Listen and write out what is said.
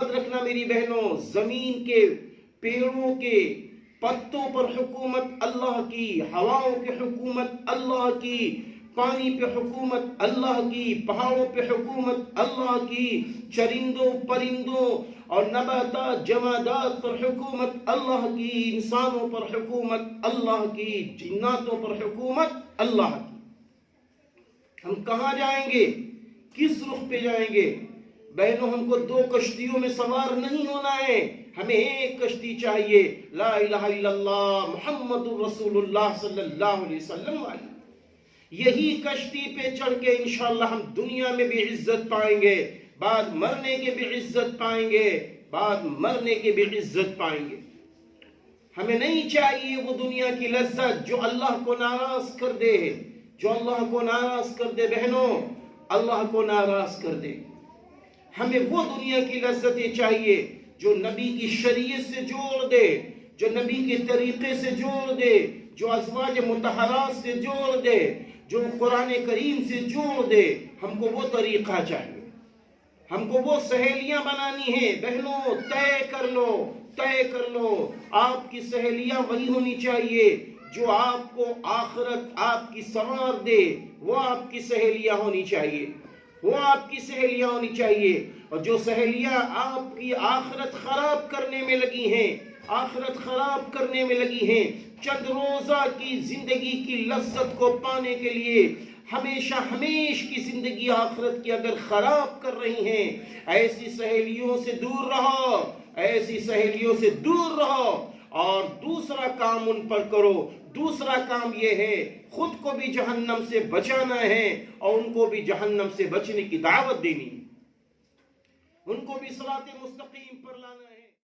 یاد رکھنا میری بہنوں، زمین کے پیڑوں کے پتوں پر حکومت اللہ کی، ہواؤں کی حکومت اللہ کی، پانی پہ حکومت اللہ کی، پہاڑوں پہ حکومت اللہ کی، چرندوں پرندوں اور نباتات جمادات پر حکومت اللہ کی، انسانوں پر حکومت اللہ کی، جناتوں پر حکومت اللہ کی۔ ہم کہاں جائیں گے؟ کس رخ پہ جائیں گے؟ بہنوں، ہم کو دو کشتیوں میں سوار نہیں ہونا ہے، ہمیں ایک کشتی چاہیے، لا الہ الا اللہ محمد رسول اللہ صلی اللہ علیہ وسلم والی۔ یہی کشتی پہ چڑھ کے انشاءاللہ ہم دنیا میں بھی عزت پائیں گے، بعد مرنے کے بھی عزت پائیں گے، بعد مرنے کے بھی عزت پائیں گے۔ ہمیں نہیں چاہیے وہ دنیا کی لذت جو اللہ کو ناراض کر دے، جو اللہ کو ناراض کر دے۔ بہنوں، اللہ کو ناراض کر دے۔ ہمیں وہ دنیا کی لذتیں چاہیے جو نبی کی شریعت سے جوڑ دے، جو نبی کے طریقے سے جوڑ دے، جو ازواج مطہرات سے جوڑ دے، جو قرآن کریم سے جوڑ دے۔ ہم کو وہ طریقہ چاہیے، ہم کو وہ سہیلیاں بنانی ہیں۔ بہنوں، طے کر لو، طے کر لو، آپ کی سہیلیاں وہی ہونی چاہیے جو آپ کو آخرت آپ کی سنوار دے، وہ آپ کی سہیلیاں ہونی چاہیے، وہ آپ کی سہیلیاں ہونی چاہیے۔ اور جو سہیلیاں آپ کی آخرت خراب کرنے میں لگی ہیں، آخرت خراب کرنے میں لگی ہیں، چند روزہ کی زندگی کی لذت کو پانے کے لیے ہمیشہ ہمیش کی زندگی آخرت کی اگر خراب کر رہی ہیں، ایسی سہیلیوں سے دور رہو، ایسی سہیلیوں سے دور رہو، اور دوسرا کام ان پر کرو۔ دوسرا کام یہ ہے، خود کو بھی جہنم سے بچانا ہے اور ان کو بھی جہنم سے بچنے کی دعوت دینی، ان کو بھی صراط مستقیم